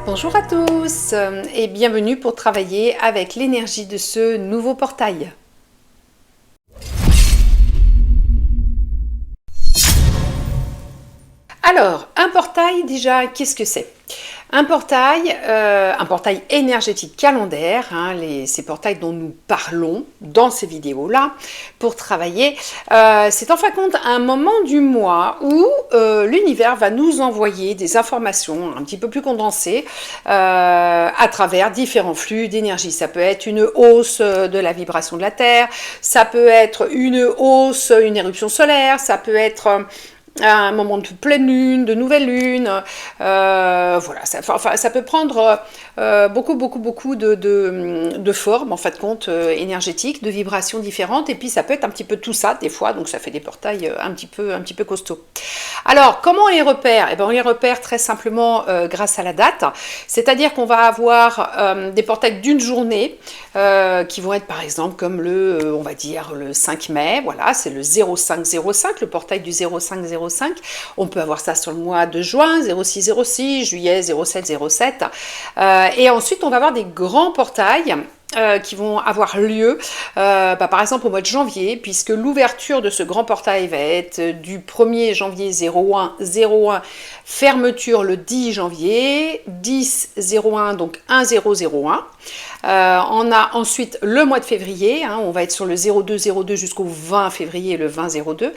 Bonjour à tous et bienvenue pour travailler avec l'énergie de ce nouveau portail. Alors, un portail déjà, qu'est-ce que c'est ? Un portail énergétique calendaire, ces portails dont nous parlons dans ces vidéos-là pour travailler, c'est en fin de compte un moment du mois où l'univers va nous envoyer des informations un petit peu plus condensées à travers différents flux d'énergie. Ça peut être une hausse de la vibration de la Terre, ça peut être une hausse, une éruption solaire, ça peut être un moment de pleine lune, de nouvelle lune, voilà, ça peut prendre beaucoup de formes en fin de compte énergétiques, de vibrations différentes, et puis ça peut être un petit peu tout ça des fois, donc ça fait des portails un petit peu costauds. Alors comment on les repère ? Eh bien, on les repère très simplement grâce à la date, c'est-à-dire qu'on va avoir des portails d'une journée qui vont être par exemple comme on va dire le 5 mai, voilà, c'est le 0505, le portail du 0505. On peut avoir ça sur le mois de juin, 0606, juillet 0707. Et ensuite, on va avoir des grands portails qui vont avoir lieu par exemple au mois de janvier, puisque l'ouverture de ce grand portail va être du 1er janvier 0101, fermeture le 10 janvier 1001, donc 1001. On a ensuite le mois de février, on va être sur le 0202 jusqu'au 20 février, le 2002.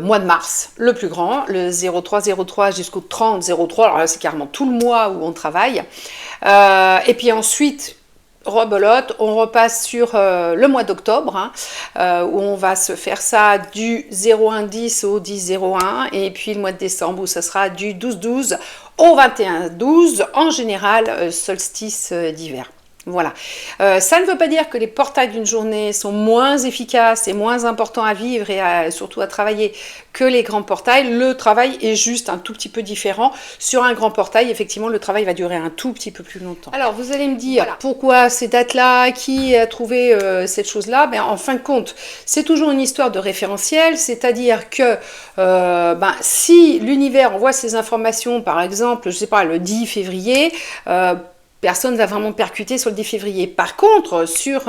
Mois de mars, le plus grand, le 0303 jusqu'au 3003, alors là c'est carrément tout le mois où on travaille. Et puis ensuite, rebelote, on repasse sur le mois d'octobre, où on va se faire ça du 0110 au 1001, et puis le mois de décembre où ça sera du 12-12 au 21-12, en général solstice d'hiver. Voilà. Ça ne veut pas dire que les portails d'une journée sont moins efficaces et moins importants à vivre et surtout à travailler que les grands portails. Le travail est juste un tout petit peu différent. Sur un grand portail, effectivement, le travail va durer un tout petit peu plus longtemps. Alors, vous allez me dire, voilà, pourquoi ces dates-là, qui a trouvé cette chose-là ? Ben, en fin de compte, c'est toujours une histoire de référentiel, c'est-à-dire que si l'univers envoie ces informations, par exemple, je sais pas, le 10 février, personne ne va vraiment percuter sur le 10 février. Par contre, sur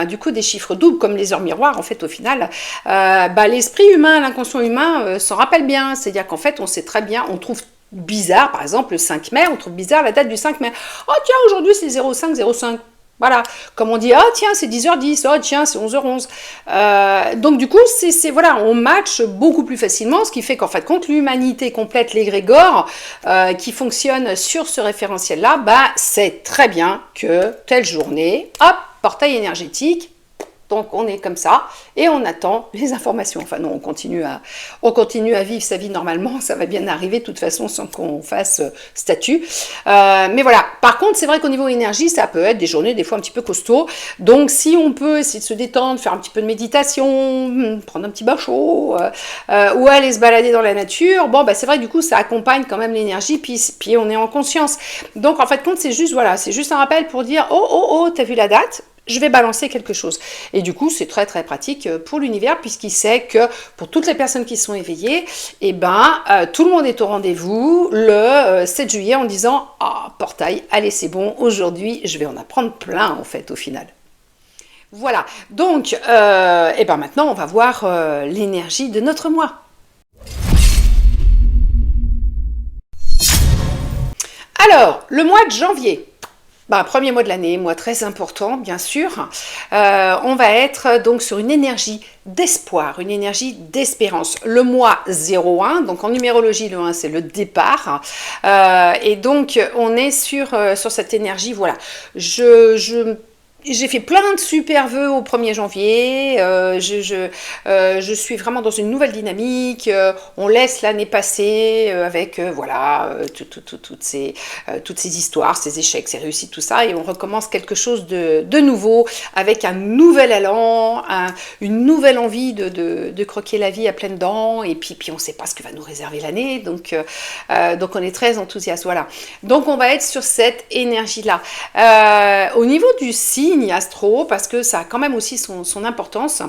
du coup des chiffres doubles comme les heures miroirs, en fait, au final, l'esprit humain, l'inconscient humain s'en rappelle bien. C'est-à-dire qu'en fait, on sait très bien, on trouve bizarre, par exemple, le 5 mai, on trouve bizarre la date du 5 mai. Oh tiens, aujourd'hui c'est 0505. Voilà, comme on dit, oh tiens, c'est 10h10, oh tiens, c'est 11h11. Donc du coup, voilà, on match beaucoup plus facilement, ce qui fait qu'en fait, compte l'humanité complète, l'égrégore, qui fonctionne sur ce référentiel-là, c'est très bien que telle journée, hop, portail énergétique. Donc on est comme ça et on attend les informations. Enfin non, on continue à vivre sa vie normalement, ça va bien arriver de toute façon sans qu'on fasse statut. Mais voilà, par contre c'est vrai qu'au niveau énergie, ça peut être des journées des fois un petit peu costauds. Donc si on peut essayer de se détendre, faire un petit peu de méditation, prendre un petit bain chaud, ou aller se balader dans la nature, c'est vrai que du coup ça accompagne quand même l'énergie, puis on est en conscience. Donc en fait compte c'est juste un rappel pour dire oh, t'as vu la date ? Je vais balancer quelque chose. Et du coup, c'est très très pratique pour l'univers puisqu'il sait que pour toutes les personnes qui sont éveillées, tout le monde est au rendez-vous le 7 juillet en disant « Ah, portail, allez c'est bon, aujourd'hui je vais en apprendre plein en fait au final ». Voilà, donc maintenant on va voir l'énergie de notre mois. Alors, le mois de janvier. Premier mois de l'année, mois très important, bien sûr. On va être donc sur une énergie d'espoir, une énergie d'espérance. Le mois 01, donc en numérologie, le 1, c'est le départ. Et donc, on est sur cette énergie, voilà. J'ai fait plein de super vœux au 1er janvier, je suis vraiment dans une nouvelle dynamique, on laisse l'année passer avec toutes ces histoires, ces échecs, ces réussites, tout ça, et on recommence quelque chose de nouveau, avec un nouvel élan, une nouvelle envie de croquer la vie à pleines dents, et puis on ne sait pas ce que va nous réserver l'année, donc on est très enthousiaste, voilà. Donc on va être sur cette énergie-là. Au niveau du signe astro, parce que ça a quand même aussi son importance,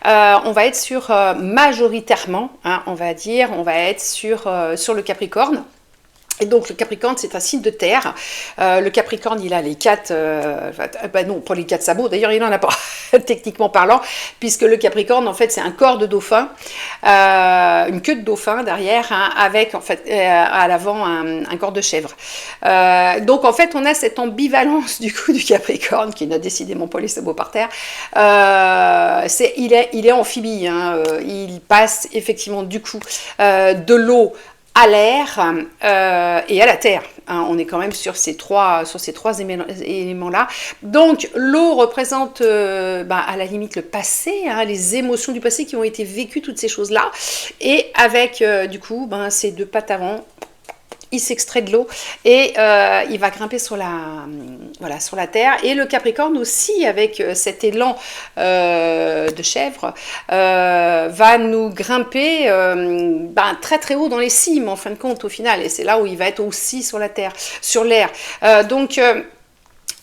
on va être sur majoritairement, on va être sur le Capricorne. Et donc le Capricorne, c'est un signe de terre. Le Capricorne, il a les quatre, non, pas les quatre sabots. D'ailleurs, il n'en a pas, techniquement parlant, puisque le Capricorne, en fait, c'est un corps de dauphin, une queue de dauphin derrière, hein, avec en fait à l'avant un corps de chèvre. Donc en fait, on a cette ambivalence du coup du Capricorne qui n'a décidément pas les sabots par terre. Il est amphibie. Hein, il passe effectivement du coup de l'eau à l'air et à la terre. Hein, on est quand même sur ces trois éléments-là. Donc l'eau représente à la limite le passé, hein, les émotions du passé qui ont été vécues, toutes ces choses-là. Et avec du coup ces deux pattes avant, il s'extrait de l'eau et il va grimper sur la terre. Et le Capricorne aussi, avec cet élan de chèvre, va nous grimper très très haut dans les cimes en fin de compte au final. Et c'est là où il va être aussi sur la terre, sur l'air.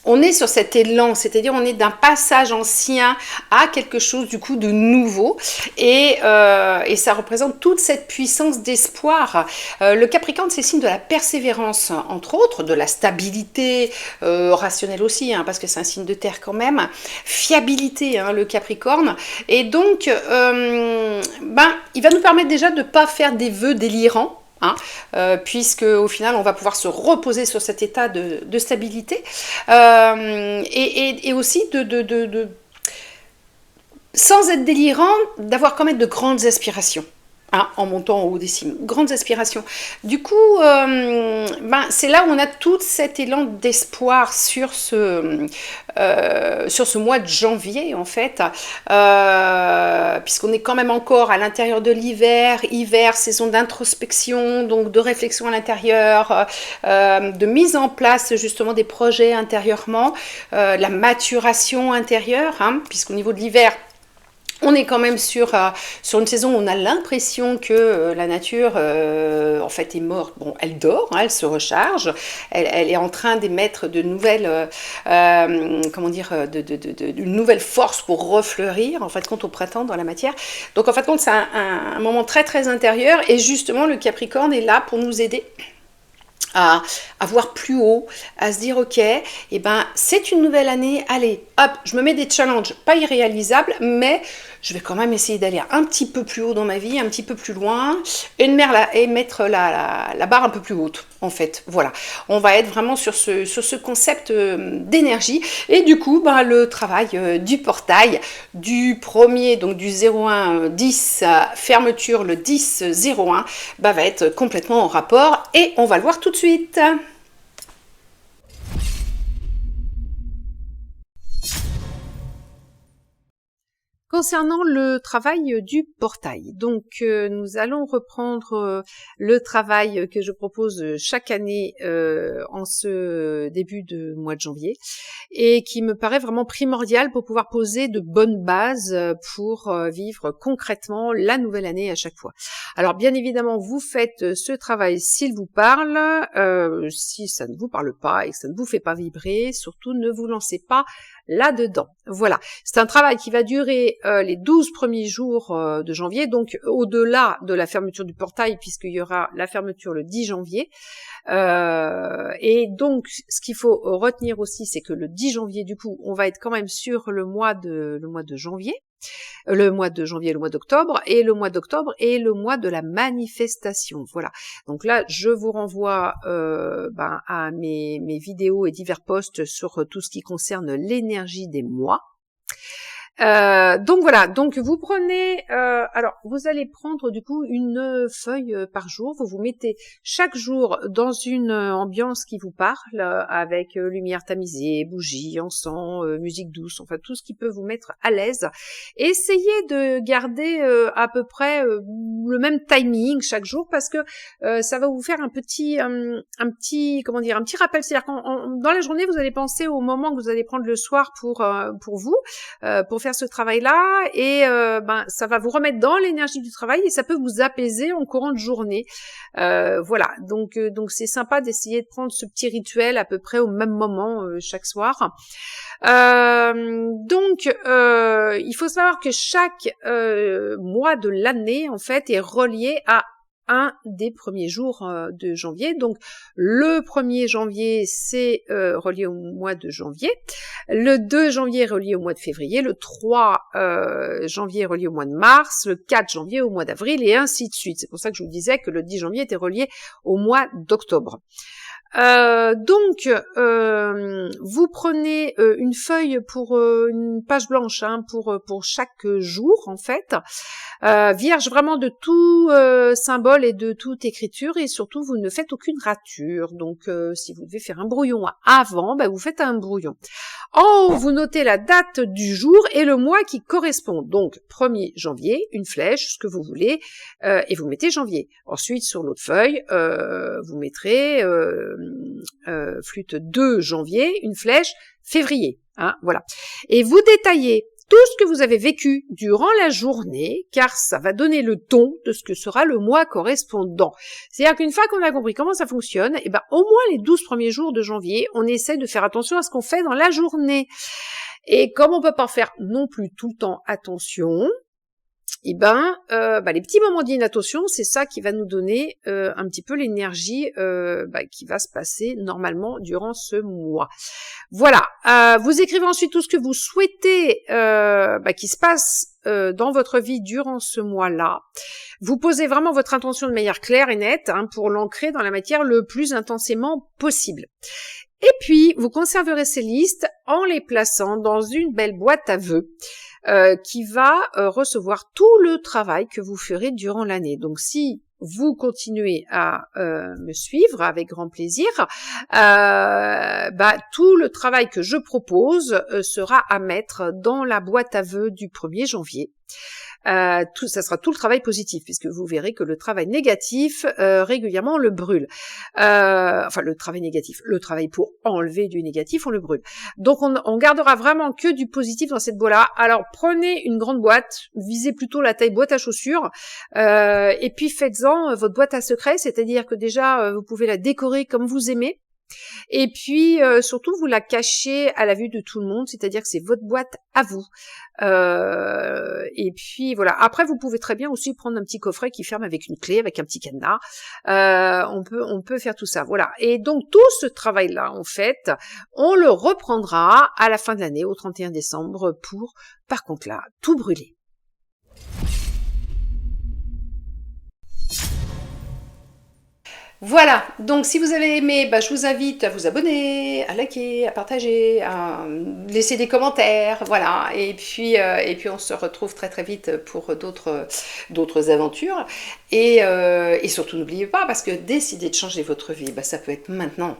On est sur cet élan, c'est-à-dire on est d'un passage ancien à quelque chose du coup de nouveau et ça représente toute cette puissance d'espoir. Le Capricorne, c'est signe de la persévérance, entre autres, de la stabilité rationnelle aussi, hein, parce que c'est un signe de terre quand même, fiabilité, hein, le Capricorne, et donc il va nous permettre déjà de ne pas faire des vœux délirants. Hein, puisque au final on va pouvoir se reposer sur cet état de stabilité et aussi sans être délirant, d'avoir quand même de grandes aspirations. Hein, en montant en haut des cimes, grandes aspirations. Du coup, c'est là où on a tout cet élan d'espoir sur ce mois de janvier, en fait, puisqu'on est quand même encore à l'intérieur de l'hiver, saison d'introspection, donc de réflexion à l'intérieur, de mise en place justement des projets intérieurement, la maturation intérieure, hein, puisqu'au niveau de l'hiver, on est quand même sur une saison où on a l'impression que la nature en fait est morte. Bon, elle dort, hein, elle se recharge, elle est en train d'émettre de nouvelles une nouvelle force pour refleurir en fait quand au printemps dans la matière. Donc en fait c'est un moment très très intérieur et justement le Capricorne est là pour nous aider à voir plus haut, à se dire ok, c'est une nouvelle année, allez, hop, je me mets des challenges pas irréalisables, mais je vais quand même essayer d'aller un petit peu plus haut dans ma vie, un petit peu plus loin, et mettre la barre un peu plus haute, en fait. Voilà, on va être vraiment sur ce concept d'énergie, et du coup, le travail du portail, du premier, donc du 01-10, fermeture le 10-01, va être complètement en rapport, et on va le voir tout de suite. Concernant le travail du portail, donc nous allons reprendre le travail que je propose chaque année en ce début de mois de janvier et qui me paraît vraiment primordial pour pouvoir poser de bonnes bases pour vivre concrètement la nouvelle année à chaque fois. Alors bien évidemment, vous faites ce travail s'il vous parle, si ça ne vous parle pas et que ça ne vous fait pas vibrer, surtout ne vous lancez pas là-dedans. Voilà, c'est un travail qui va durer les 12 premiers jours de janvier, donc au-delà de la fermeture du portail, puisqu'il y aura la fermeture le 10 janvier. Et donc, ce qu'il faut retenir aussi, c'est que le 10 janvier, du coup, on va être quand même sur le mois de janvier. Le mois d'octobre, et le mois d'octobre est le mois de la manifestation. Voilà. Donc là, je vous renvoie à mes vidéos et divers posts sur tout ce qui concerne l'énergie des mois. Donc voilà, donc vous prenez, alors vous allez prendre du coup une feuille par jour, vous vous mettez chaque jour dans une ambiance qui vous parle, avec lumière tamisée, bougies, encens, musique douce, enfin tout ce qui peut vous mettre à l'aise. Essayez de garder à peu près le même timing chaque jour parce que ça va vous faire un petit rappel, c'est-à-dire dans la journée vous allez penser au moment que vous allez prendre le soir pour vous, pour faire ce travail-là et ça va vous remettre dans l'énergie du travail et ça peut vous apaiser en courant de journée. Voilà, donc c'est sympa d'essayer de prendre ce petit rituel à peu près au même moment chaque soir. Il faut savoir que chaque mois de l'année en fait est relié à un des premiers jours de janvier. Donc le 1er janvier, c'est relié au mois de janvier. Le 2 janvier est relié au mois de février. Le 3 janvier est relié au mois de mars. Le 4 janvier au mois d'avril et ainsi de suite. C'est pour ça que je vous disais que le 10 janvier était relié au mois d'octobre. Donc, vous prenez une feuille pour une page blanche pour chaque jour en fait, vierge vraiment de tout symbole et de toute écriture et surtout vous ne faites aucune rature. Donc, si vous devez faire un brouillon avant, vous faites un brouillon. En haut, vous notez la date du jour et le mois qui correspond. Donc, 1er janvier, une flèche, ce que vous voulez, et vous mettez janvier. Ensuite, sur l'autre feuille, vous mettrez flûte 2 janvier, une flèche, février. Voilà. Et vous détaillez tout ce que vous avez vécu durant la journée, car ça va donner le ton de ce que sera le mois correspondant. C'est-à-dire qu'une fois qu'on a compris comment ça fonctionne, au moins les 12 premiers jours de janvier, on essaie de faire attention à ce qu'on fait dans la journée. Et comme on peut pas faire non plus tout le temps attention, les petits moments d'inattention, c'est ça qui va nous donner un petit peu l'énergie qui va se passer normalement durant ce mois. Voilà, vous écrivez ensuite tout ce que vous souhaitez qui se passe dans votre vie durant ce mois-là. Vous posez vraiment votre intention de manière claire et nette pour l'ancrer dans la matière le plus intensément possible. Et puis, vous conserverez ces listes en les plaçant dans une belle boîte à vœux. Qui va recevoir tout le travail que vous ferez durant l'année. Donc si vous continuez à me suivre avec grand plaisir, tout le travail que je propose sera à mettre dans la boîte à vœux du 1er janvier. Ça sera tout le travail positif, puisque vous verrez que le travail négatif, régulièrement, on le brûle. Le travail négatif, le travail pour enlever du négatif, on le brûle. Donc, on gardera vraiment que du positif dans cette boîte-là. Alors, prenez une grande boîte, visez plutôt la taille boîte à chaussures, et puis faites-en votre boîte à secrets, c'est-à-dire que déjà, vous pouvez la décorer comme vous aimez. Et puis surtout vous la cachez à la vue de tout le monde, c'est-à-dire que c'est votre boîte à vous. Et puis voilà. Après vous pouvez très bien aussi prendre un petit coffret qui ferme avec une clé, avec un petit cadenas. On peut faire tout ça. Voilà. Et donc tout ce travail-là, en fait, on le reprendra à la fin de l'année, au 31 décembre, pour par contre là tout brûler. Voilà, donc si vous avez aimé, je vous invite à vous abonner, à liker, à partager, à laisser des commentaires, voilà. Et puis on se retrouve très très vite pour d'autres aventures. Et surtout n'oubliez pas, parce que décider de changer votre vie, ça peut être maintenant.